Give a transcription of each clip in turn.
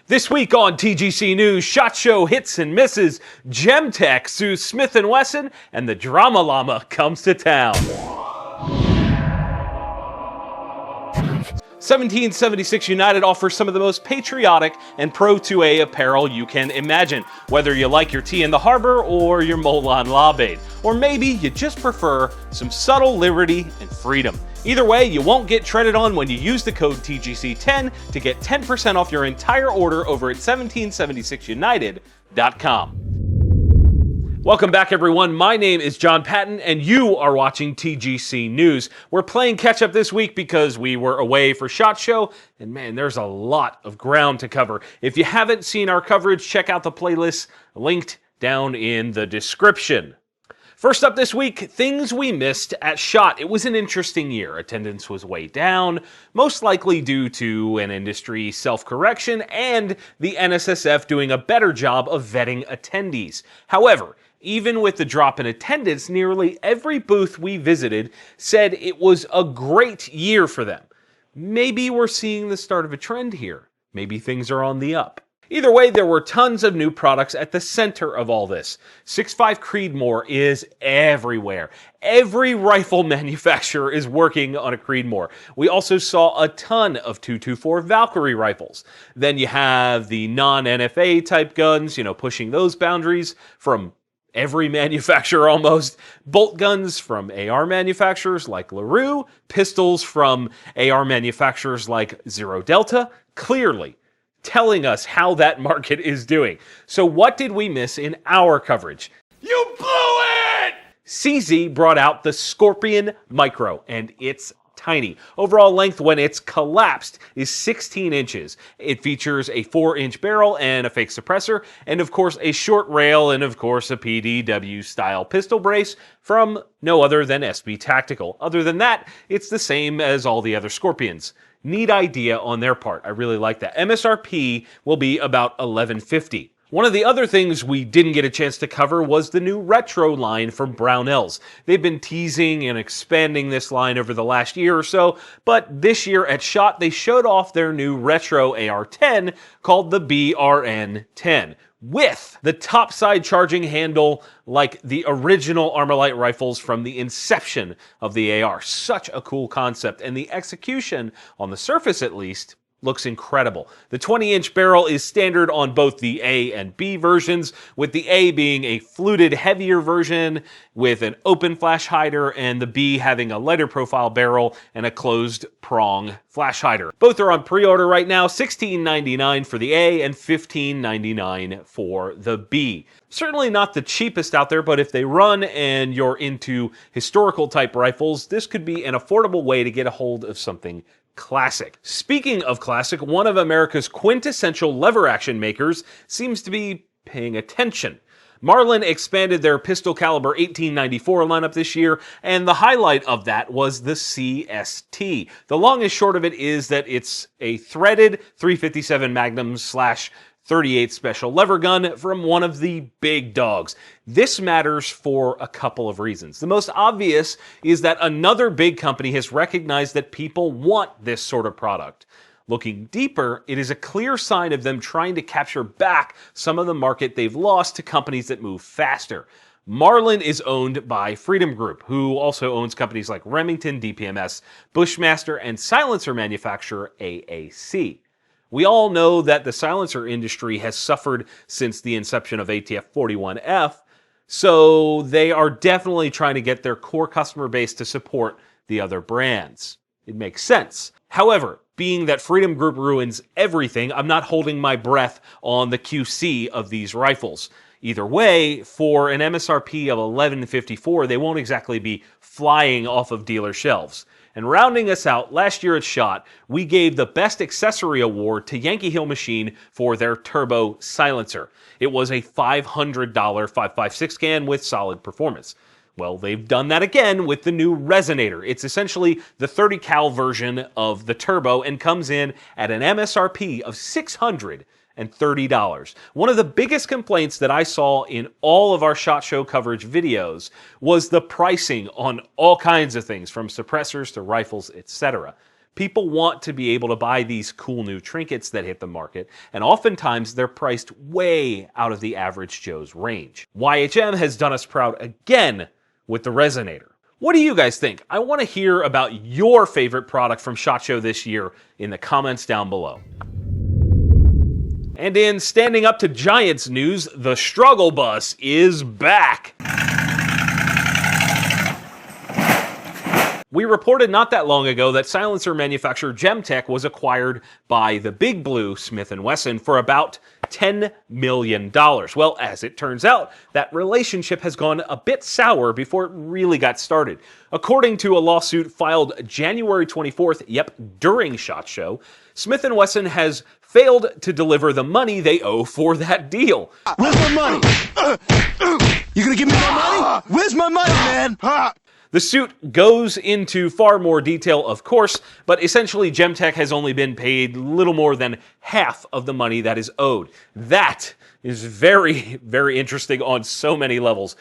This week on TGC News, SHOT Show hits and misses, Gemtech sues Smith Wesson, and the drama llama comes to town. 1776 United offers some of the most patriotic and pro-2A apparel you can imagine, whether you like your tea in the harbor or your Molon Labade, or maybe you just prefer some subtle liberty and freedom. Either way, you won't get treaded on when you use the code TGC10 to get 10% off your entire order over at 1776united.com. Welcome back, everyone. My name is Jon Patton, and you are watching TGC News. We're playing catch-up this week because we were away for SHOT Show, and man, there's a lot of ground to cover. If you haven't seen our coverage, check out the playlist linked down in the description. First up this week, things we missed at SHOT. It was an interesting year. Attendance was way down, most likely due to an industry self-correction and the NSSF doing a better job of vetting attendees. However, even with the drop in attendance, nearly every booth we visited said it was a great year for them. Maybe we're seeing the start of a trend here. Maybe things are on the up. Either way, there were tons of new products at the center of all this. 6.5 Creedmoor is everywhere. Every rifle manufacturer is working on a Creedmoor. We also saw a ton of 224 Valkyrie rifles. Then you have the non-NFA type guns, pushing those boundaries from every manufacturer almost. Bolt guns from AR manufacturers like LaRue, pistols from AR manufacturers like Zero Delta, clearly telling us how that market is doing. So what did we miss in our coverage? You blew it! CZ brought out the Scorpion Micro, and it's tiny. Overall length when it's collapsed is 16 inches. It features a 4-inch barrel and a fake suppressor, and of course a short rail, and of course a PDW style pistol brace from no other than SB Tactical. Other than that, it's the same as all the other Scorpions. Neat idea on their part. I really like that. MSRP will be about $11.50. One of the other things we didn't get a chance to cover was the new retro line from Brownells. They've been teasing and expanding this line over the last year or so, but this year at SHOT they showed off their new retro AR-10 called the BRN-10. With the topside charging handle like the original Armalite rifles from the inception of the AR. Such a cool concept, and the execution, on the surface at least, looks incredible. The 20-inch barrel is standard on both the A and B versions, with the A being a fluted, heavier version with an open flash hider, and the B having a lighter profile barrel and a closed prong flash hider. Both are on pre-order right now, $16.99 for the A and $15.99 for the B. Certainly not the cheapest out there, but if they run and you're into historical type rifles, this could be an affordable way to get a hold of something classic. Speaking of classic, one of America's quintessential lever action makers seems to be paying attention. Marlin expanded their pistol caliber 1894 lineup this year, and the highlight of that was the CST. The long and short of it is that it's a threaded 357 Magnum / .38 special lever gun from one of the big dogs. This matters for a couple of reasons. The most obvious is that another big company has recognized that people want this sort of product. Looking deeper, it is a clear sign of them trying to capture back some of the market they've lost to companies that move faster. Marlin is owned by Freedom Group, who also owns companies like Remington, DPMS, Bushmaster, and silencer manufacturer AAC. We all know that the silencer industry has suffered since the inception of ATF-41F, so they are definitely trying to get their core customer base to support the other brands. It makes sense. However, being that Freedom Group ruins everything, I'm not holding my breath on the QC of these rifles. Either way, for an MSRP of $11.54, they won't exactly be flying off of dealer shelves. And rounding us out, last year at SHOT, we gave the Best Accessory Award to Yankee Hill Machine for their turbo silencer. It was a $500 5.56 can with solid performance. Well, they've done that again with the new Resonator. It's essentially the 30 cal version of the turbo and comes in at an MSRP of $630. One of the biggest complaints that I saw in all of our SHOT Show coverage videos was the pricing on all kinds of things, from suppressors to rifles, etc. People want to be able to buy these cool new trinkets that hit the market, and oftentimes they're priced way out of the average Joe's range. YHM has done us proud again with the Resonator. What do you guys think? I want to hear about your favorite product from SHOT Show this year in the comments down below. And in standing up to giants news, the struggle bus is back. We reported not that long ago that silencer manufacturer Gemtech was acquired by the big blue Smith Wesson for about $10 million. Well, as it turns out, that relationship has gone a bit sour before it really got started. According to a lawsuit filed January 24th, during SHOT Show, Smith Wesson has failed to deliver the money they owe for that deal. Where's my money? You gonna give me my money? Where's my money, man? The suit goes into far more detail, of course, but essentially Gemtech has only been paid little more than half of the money that is owed. That is very, very interesting on so many levels.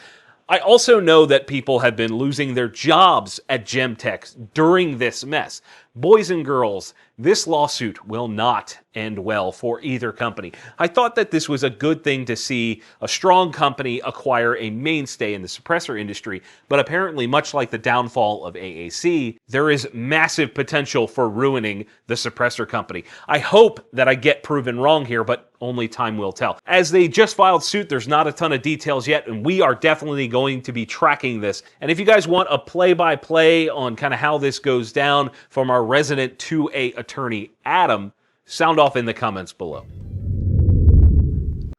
I also know that people have been losing their jobs at Gemtech during this mess. Boys and girls, this lawsuit will not end well for either company. I thought that this was a good thing to see a strong company acquire a mainstay in the suppressor industry, but apparently, much like the downfall of AAC, there is massive potential for ruining the suppressor company. I hope that I get proven wrong here, but only time will tell. As they just filed suit, there's not a ton of details yet, and we are definitely going to be tracking this. And if you guys want a play-by-play on kind of how this goes down from our resident 2A attorney, Adam, sound off in the comments below.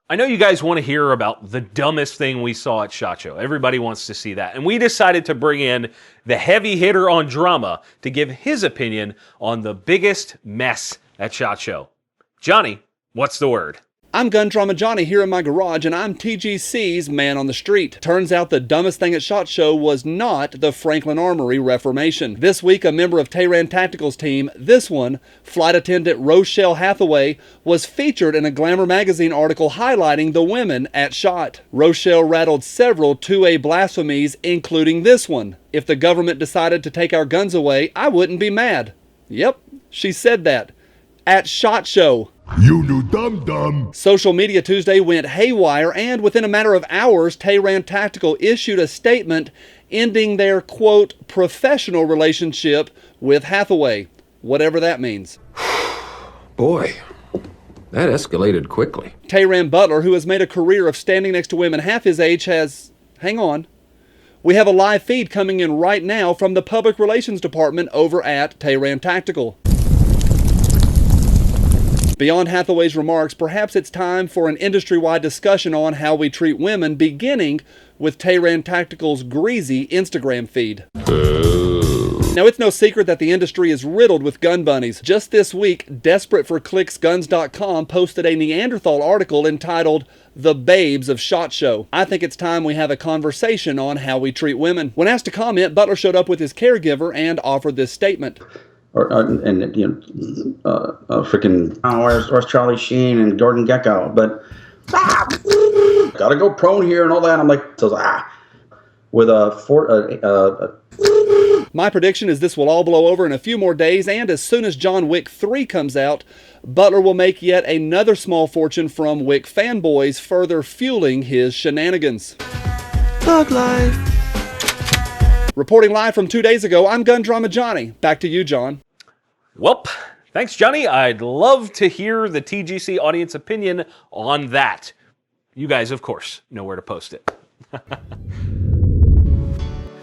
I know you guys want to hear about the dumbest thing we saw at SHOT Show. Everybody wants to see that. And we decided to bring in the heavy hitter on drama to give his opinion on the biggest mess at SHOT Show. Johnny, what's the word? I'm Gun Drama Johnny here in my garage, and I'm TGC's man on the street. Turns out the dumbest thing at SHOT Show was not the Franklin Armory reformation. This week, a member of Tehran Tactical's team, this one, Flight Attendant Rochelle Hathaway, was featured in a Glamour magazine article highlighting the women at SHOT. Rochelle rattled several 2A blasphemies, including this one. If the government decided to take our guns away, I wouldn't be mad. Yep, she said that. At SHOT Show. You new dum-dum. Social Media Tuesday went haywire, and within a matter of hours, Tehran Tactical issued a statement ending their, quote, professional relationship with Hathaway, whatever that means. Boy, that escalated quickly. Tehran Butler, who has made a career of standing next to women half his age, has... Hang on. We have a live feed coming in right now from the Public Relations Department over at Tehran Tactical. Beyond Hathaway's remarks, perhaps it's time for an industry-wide discussion on how we treat women, beginning with Tehran Tactical's greasy Instagram feed. Now, it's no secret that the industry is riddled with gun bunnies. Just this week, DesperateForClicksGuns.com posted a Neanderthal article entitled The Babes of SHOT Show. I think it's time we have a conversation on how we treat women. When asked to comment, Butler showed up with his caregiver and offered this statement. Freaking, where's Charlie Sheen and Gordon Gekko? But gotta go prone here and all that. I'm like, with My prediction is this will all blow over in a few more days, and as soon as John Wick 3 comes out, Butler will make yet another small fortune from Wick fanboys, further fueling his shenanigans. Thug life. Reporting live from 2 days ago, I'm Gun Drama Johnny. Back to you, John. Welp, thanks, Johnny. I'd love to hear the TGC audience opinion on that. You guys, of course, know where to post it.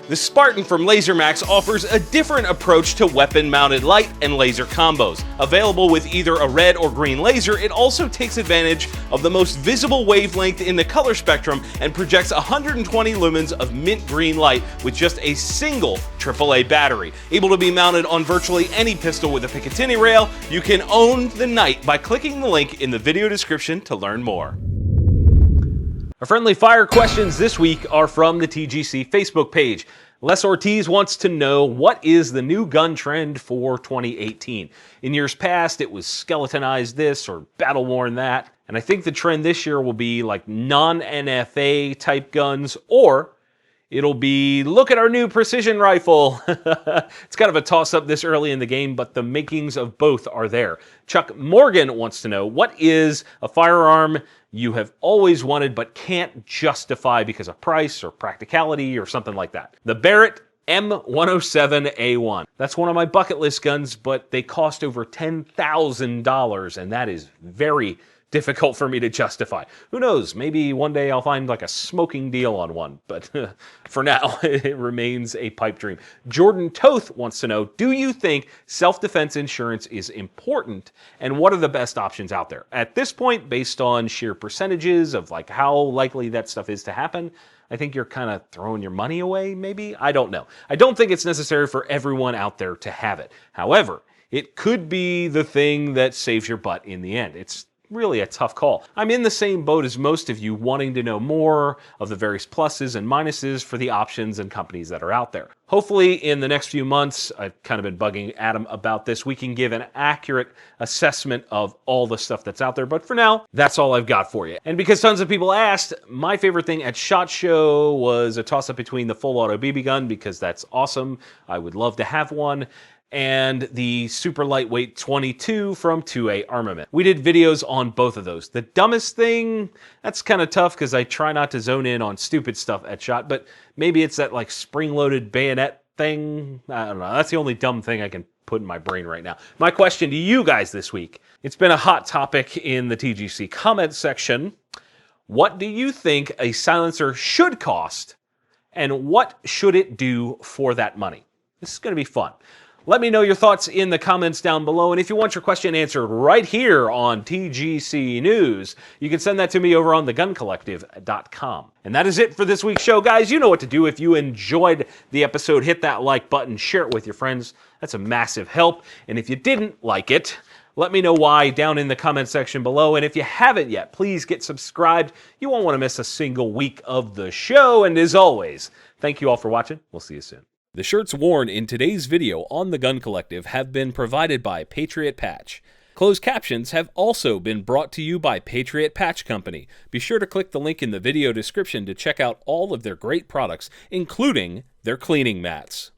The Spartan from LaserMax offers a different approach to weapon-mounted light and laser combos. Available with either a red or green laser, it also takes advantage of the most visible wavelength in the color spectrum and projects 120 lumens of mint green light with just a single AAA battery. Able to be mounted on virtually any pistol with a Picatinny rail, you can own the night by clicking the link in the video description to learn more. Our friendly fire questions this week are from the TGC Facebook page. Les Ortiz wants to know, what is the new gun trend for 2018? In years past, it was skeletonized this or battle worn that. And I think the trend this year will be like non-NFA type guns, or it'll be, look at our new precision rifle. It's kind of a toss-up this early in the game, but the makings of both are there. Chuck Morgan wants to know, what is a firearm you have always wanted but can't justify because of price or practicality or something like that? The Barrett M107A1. That's one of my bucket list guns, but they cost over $10,000, and that is very difficult for me to justify. Who knows, maybe one day I'll find like a smoking deal on one, but for now, it remains a pipe dream. Jordan Toth wants to know, do you think self-defense insurance is important, and what are the best options out there? At this point, based on sheer percentages of like how likely that stuff is to happen, I think you're kind of throwing your money away, maybe? I don't know. I don't think it's necessary for everyone out there to have it. However, it could be the thing that saves your butt in the end. It's really a tough call. I'm in the same boat as most of you, wanting to know more of the various pluses and minuses for the options and companies that are out there. Hopefully in the next few months, I've kind of been bugging Adam about this, we can give an accurate assessment of all the stuff that's out there. But for now, that's all I've got for you. And because tons of people asked, my favorite thing at SHOT Show was a toss-up between the full auto BB gun, because that's awesome. I would love to have one, and the super lightweight 22 from 2A Armament. We did videos on both of those. The dumbest thing, that's kind of tough because I try not to zone in on stupid stuff at SHOT, but maybe it's that like spring-loaded bayonet thing. I don't know. That's the only dumb thing I can put in my brain right now. My question to you guys this week, it's been a hot topic in the TGC comment section. What do you think a silencer should cost, and what should it do for that money? This is going to be fun. Let me know your thoughts in the comments down below, and if you want your question answered right here on TGC News, you can send that to me over on theguncollective.com. And that is it for this week's show, guys. You know what to do. If you enjoyed the episode, hit that like button, share it with your friends. That's a massive help. And if you didn't like it, let me know why down in the comment section below. And if you haven't yet, please get subscribed. You won't want to miss a single week of the show. And as always, thank you all for watching. We'll see you soon. The shirts worn in today's video on the Gun Collective have been provided by Patriot Patch. Closed captions have also been brought to you by Patriot Patch Company. Be sure to click the link in the video description to check out all of their great products, including their cleaning mats.